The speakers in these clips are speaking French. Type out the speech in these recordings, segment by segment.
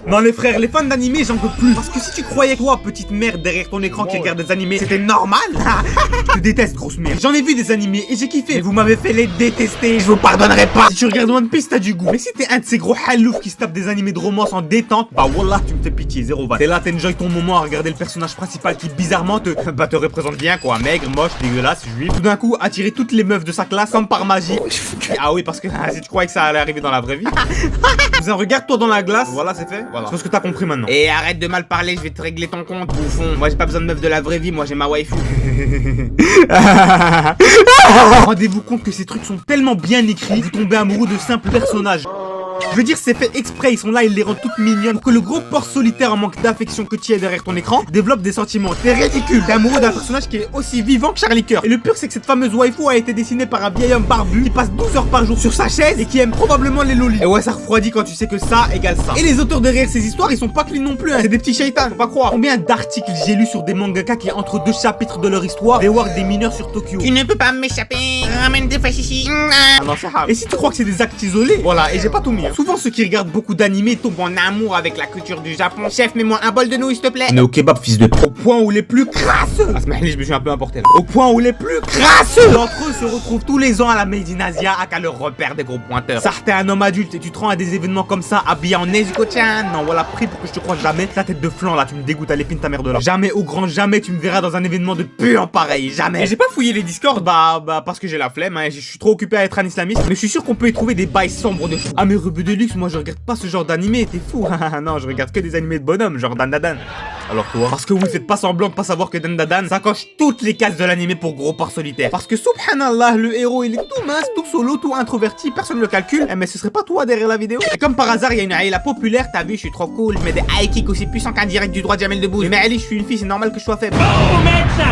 Non les frères, les fans d'animé j'en peux plus. Parce que si tu croyais toi, petite merde derrière ton écran qui regarde des animés, c'était normal. Je te déteste grosse merde. J'en ai vu des animés et j'ai kiffé. Mais vous m'avez fait les détester, je vous pardonnerai pas. Si tu regardes One Piece t'as du goût. Mais si t'es un de ces gros halouf qui se tape des animés de romance en détente, bah wallah tu me fais pitié, zéro van. T'es là, t'enjoy ton moment à regarder le personnage principal qui bizarrement te représente bien quoi. Maigre, moche, dégueulasse, juif. Tout d'un coup attirer toutes les meufs de sa classe comme par magie. Ah oui parce que si tu croyais que ça allait arriver dans la vraie vie. Regarde-toi dans la glace. Voilà c'est fait. Voilà. Je pense que t'as compris maintenant. Et arrête de mal parler, je vais te régler ton compte, bouffon. Moi j'ai pas besoin de meuf de la vraie vie, moi j'ai ma waifu. Rendez-vous compte que ces trucs sont tellement bien écrits, vous tombez amoureux de simples personnages. Je veux dire, c'est fait exprès, ils sont là, ils les rendent toutes mignonnes. Que le gros porc solitaire en manque d'affection que tu es derrière ton écran développe des sentiments. T'es ridicule, t'es amoureux d'un personnage qui est aussi vivant que Charlie Coeur. Et le pire, c'est que cette fameuse waifu a été dessinée par un vieil homme barbu qui passe 12 heures par jour sur sa chaise et qui aime probablement les lolis. Et ouais, ça refroidit quand tu sais que ça égale ça. Et les auteurs derrière ces histoires, ils sont pas clean non plus, hein. C'est des petits shaitans, faut pas croire. Combien d'articles j'ai lu sur des mangaka qui, entre deux chapitres de leur histoire, rework des mineurs sur Tokyo. Tu ne peux pas m'échapper, ramène des fâches ici. Ah non, c'est hard. Et si tu crois que c'est des actes isolés, voilà, et j'ai pas tout mis. Hein. Souvent, ceux qui regardent beaucoup d'animés tombent en amour avec la culture du Japon. Chef, mets-moi un bol de nouilles, s'il te plaît. On est au kebab, fils de... Au point où les plus crasseux... Ah, je me suis un peu importé là. Au point où les plus crasseux d'entre eux se retrouvent tous les ans à la Made in Asia à qu'à leur repère des gros pointeurs. Ça, t'es un homme adulte et tu te rends à des événements comme ça, habillé en Nezuko-chan. Non, voilà, pris pour que je te croie jamais. Ta tête de flan là, tu me dégoûtes à l'épine ta mère de là. Jamais, au grand jamais, tu me verras dans un événement de puant pareil. Jamais. Et j'ai pas fouillé les Discord, parce que j'ai la flemme, hein. Je suis trop occupé à être un islamiste. Mais je suis sûr qu'on peut y trouver des bails sombres de fou. Ah, mais Rebeu de luxe, moi je regarde pas ce genre d'animé, t'es fou. Non, je regarde que des animés de bonhomme, genre Dan Dadan. Alors toi? Parce que oui, faites pas semblant de pas savoir que Dan Dadan, ça coche toutes les cases de l'animé pour gros porc solitaire. Parce que subhanallah, le héros il est tout mince, tout solo, tout introverti, personne le calcule. Eh mais ce serait pas toi derrière la vidéo? Et comme par hasard, il y a une Aïla populaire, t'as vu, je suis trop cool, je mets des high kicks aussi puissants qu'un direct du droit de Jamel Debbouze. Mais Ali, je suis une fille, c'est normal que je sois faible.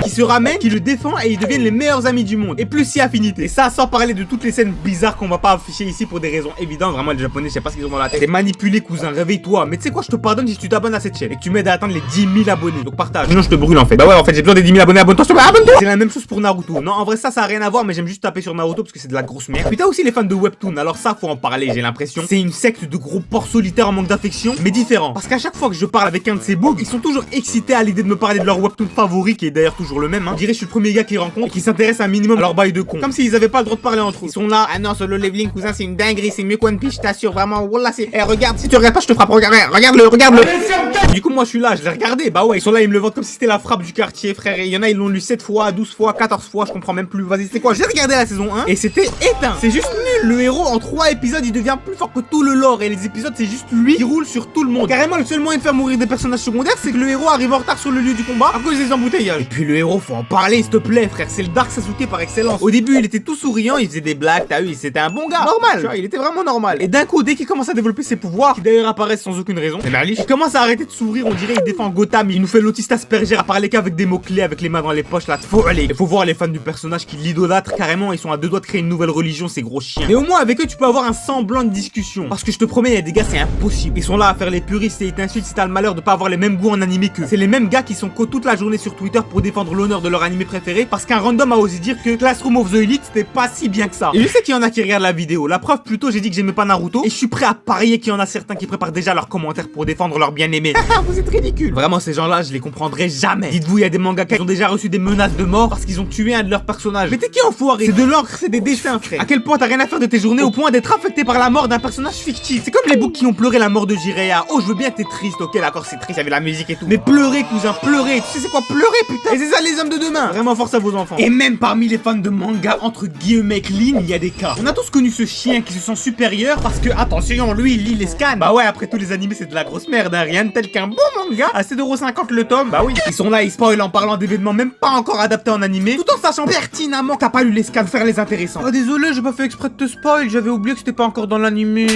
Qui se ramène, qui le défend et ils deviennent les meilleurs amis du monde. Et plus si affinité. Et ça sans parler de toutes les scènes bizarres qu'on va pas afficher ici pour des raisons évidentes. Vraiment les japonais, je sais pas ce qu'ils ont dans la tête. T'es manipulé cousin, réveille-toi. Mais tu sais quoi, je te pardonne si tu t'abonnes à cette chaîne et que tu m'aides à atteindre les 10 000 abonnés. Donc partage. Sinon je te brûle en fait. Bah ouais en fait j'ai besoin des 10 000 abonnés, abonne-toi s'il te plaît, abonne-toi. C'est la même chose pour Naruto. Non en vrai ça a rien à voir mais j'aime juste taper sur Naruto parce que c'est de la grosse merde. Puis t'as aussi les fans de Webtoon. Alors ça faut en parler, j'ai l'impression. C'est une secte de gros porcs solitaires en manque d'affection, mais différent. Parce qu'à chaque fois que je parle avec un de ces bugs, ils sont toujours excités à l'idée de me parler de leur Webtoon favori qui est d'ailleurs toujours le même. Hein. Je dirais je suis le premier gars qu'ils rencontrent et qui s'intéresse un minimum à leur bail de con. Comme s'ils avaient pas le droit de parler entre eux. Ils sont là, ah non solo leveling cousin c'est une dinguerie, c'est mieux qu'One Piece, je t'assure vraiment. Wallah c'est. Eh regarde, si tu regardes pas je te frappe, regarde-le. Du coup moi je suis là, je l'ai regardé. Bah ouais, ils sont là, ils me le vendent comme si c'était la frappe du quartier frère. Et il y en a ils l'ont lu 7 fois, 12 fois, 14 fois, je comprends même plus. Vas-y c'est quoi? J'ai regardé la saison 1 et c'était éteint. C'est juste nul. Le héros en 3 épisodes il devient plus fort que tout le lore. Et les épisodes c'est juste lui qui roule sur tout le monde. Carrément le seul moyen de faire mourir des personnages secondaires c'est que le héros arrive en retard sur le lieu du combat à cause des embouteillages. Et puis le héros faut en parler s'il te plaît frère. C'est le Dark Sasuke par excellence. Au début il était tout souriant, il faisait des blagues, t'as vu, c'était un bon gars. Normal, tu vois, il était vraiment normal. Et d'un coup dès qu'il commence à développer ses pouvoirs, qui d'ailleurs apparaissent sans aucune raison, il commence à arrêter de sourire, on dirait il défend Gotham, il nous fait l'autiste Asperger à parler qu'avec des mots clés, avec les mains dans les poches là. Faut aller. Il faut voir les fans du personnage qui l'idolâtrent carrément, ils sont à deux doigts de créer une nouvelle religion, ces gros chiens. Mais au moins avec eux tu peux avoir un semblant de discussion. Parce que je te promets, il y a des gars c'est impossible. Ils sont là à faire les puristes et ils t'insultent si t'as le malheur de pas avoir les mêmes goûts en animé qu'eux. C'est les mêmes gars qui sont toute la journée sur Twitter pour défendre l'honneur de leur animé préféré parce qu'un random a osé dire que Classroom of the Elite c'était pas si bien que ça. Et je sais qu'il y en a qui regardent la vidéo. La preuve plutôt j'ai dit que j'aimais pas Naruto et je suis prêt à parier qu'il y en a certains qui préparent déjà leurs commentaires pour défendre leur bien-aimé. Vous êtes ridicules. Vraiment ces gens-là je les comprendrai jamais. Dites-vous il y a des mangaka qui ont déjà reçu des menaces de mort parce qu'ils ont tué un de leurs personnages. Mais t'es qui enfoiré? C'est de l'encre, c'est des dessins frère. À quel point t'as rien à faire de tes journées au point d'être affecté par la mort d'un personnage fictif? C'est comme les boucs qui ont pleuré la mort de Jiraiya. Oh je veux bien que t'es triste, ok d'accord c'est triste, il y avait la musique et tout. Mais pleurer cousin, pleurer. Tu sais c'est quoi pleurer putain? Et c'est ça les hommes de demain. Vraiment force à vos enfants. Et même parmi les fans de manga entre guillemets clean, il y a des cas. On a tous connu ce chien qui se sent supérieur parce que attention lui il lit les scans. Bah ouais après tous les animés c'est de la grosse merde hein. Rien de tel qu'un bon manga à 7,50€ le tome. Bah oui. Ils sont là, ils spoilent en parlant d'événements même pas encore adaptés en animé, tout en sachant pertinemment que t'as pas lu les scans faire les intéressants. Oh désolé j'ai pas fait exprès de te spoil, j'avais oublié que c'était pas encore dans l'animé.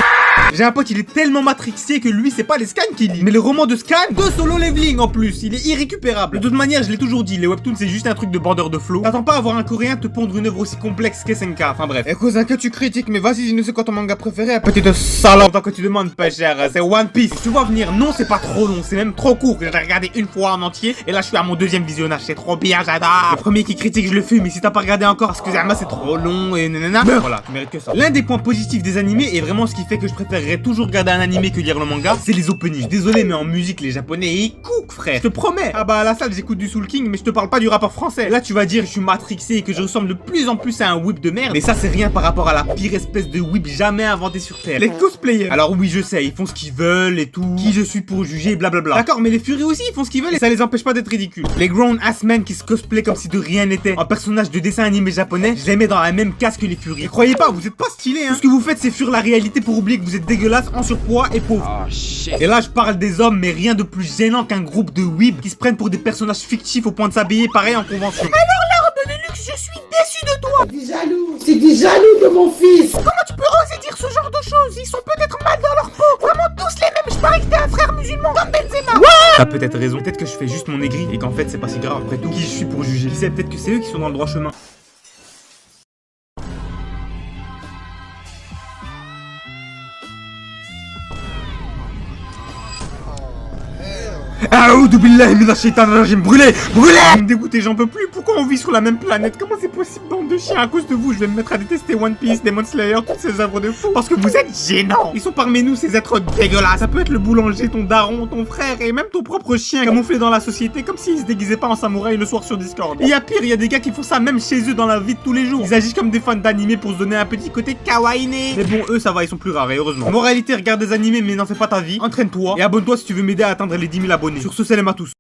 J'ai un pote il est tellement matrixé que lui c'est pas les scans qu'il lit mais les romans de scans de solo leveling en plus. Il est irrécupérable. De toute manière je l'ai toujours dit, les webtoons c'est juste un truc de bandeur de flow. T'attends pas à voir un coréen te pondre une œuvre aussi complexe qu'SNK. Enfin bref. Et cousin que tu critiques mais vas-y dis-nous c'est quoi ton manga préféré? Petite salope. Tant que tu demandes pas cher, c'est One Piece. Tu vois venir, non c'est pas trop long, c'est même trop court. J'ai regardé une fois en entier et là je suis à mon deuxième visionnage. C'est trop bien, j'adore. Le premier qui critique je le fume mais si t'as pas regardé encore excusez-moi c'est trop long et nanana. Voilà tu mérites que ça. L'un des points positifs des animés et vraiment ce qui fait que je préfère préférerais toujours regarder un animé que lire le manga, c'est les openings. Je suis désolé, mais en musique, les japonais, ils cook, frère. Je te promets. Ah bah, à la salle, j'écoute du Soul King, mais je te parle pas du rappeur français. Là, tu vas dire, je suis matrixé et que je ressemble de plus en plus à un whip de merde. Mais ça, c'est rien par rapport à la pire espèce de whip jamais inventée sur Terre. Les cosplayers. Alors oui, je sais, ils font ce qu'ils veulent et tout. Qui je suis pour juger, blablabla. D'accord, mais les Furies aussi, ils font ce qu'ils veulent et ça les empêche pas d'être ridicules. Les grown ass men qui se cosplayent comme si de rien n'était. Un personnage de dessin animé japonais, je les mets dans la même case que les Furies. Et croyez pas, vous êtes pas stylés, hein. Tout ce que vous faites, c'est fuir la réalité pour oublier que vous êtes dégueulasse, en surpoids et pauvre. Oh shit. Et là, je parle des hommes, mais rien de plus gênant qu'un groupe de weebs qui se prennent pour des personnages fictifs au point de s'habiller pareil en convention. Alors l'arbre de luxe, je suis déçu de toi. C'est des jaloux de mon fils. Comment tu peux oser dire ce genre de choses? Ils sont peut-être mal dans leur peau. Vraiment tous les mêmes. Je parie que t'es un frère musulman comme Benzema. T'as peut-être raison. Peut-être que je fais juste mon aigri et qu'en fait c'est pas si grave. Après tout, qui je suis pour juger? Qui sait, peut-être que c'est eux qui sont dans le droit chemin. Aoudou billahi minash shaitanir rajim. Brûlez! Brûlez! Vous me dégoûtez, j'en peux plus. Pourquoi on vit sur la même planète? Comment c'est possible, bande de chiens? À cause de vous, je vais me mettre à détester One Piece, Demon Slayer, toutes ces œuvres de fou. Parce que vous êtes gênants. Ils sont parmi nous, ces êtres dégueulasses. Ça peut être le boulanger, ton daron, ton frère et même ton propre chien camouflé dans la société comme s'ils se déguisaient pas en samouraï le soir sur Discord. Et il y a pire, il y a des gars qui font ça même chez eux dans la vie de tous les jours. Ils agissent comme des fans d'animé pour se donner un petit côté kawaii. Mais bon, eux ça va, ils sont plus rares et heureusement. Moralité, regarde des animés mais n'en fais pas ta vie. Entraîne-toi et abonne-toi si tu veux m'aider à atteindre les 10 000 abonnés. Sur ce, salam à tous.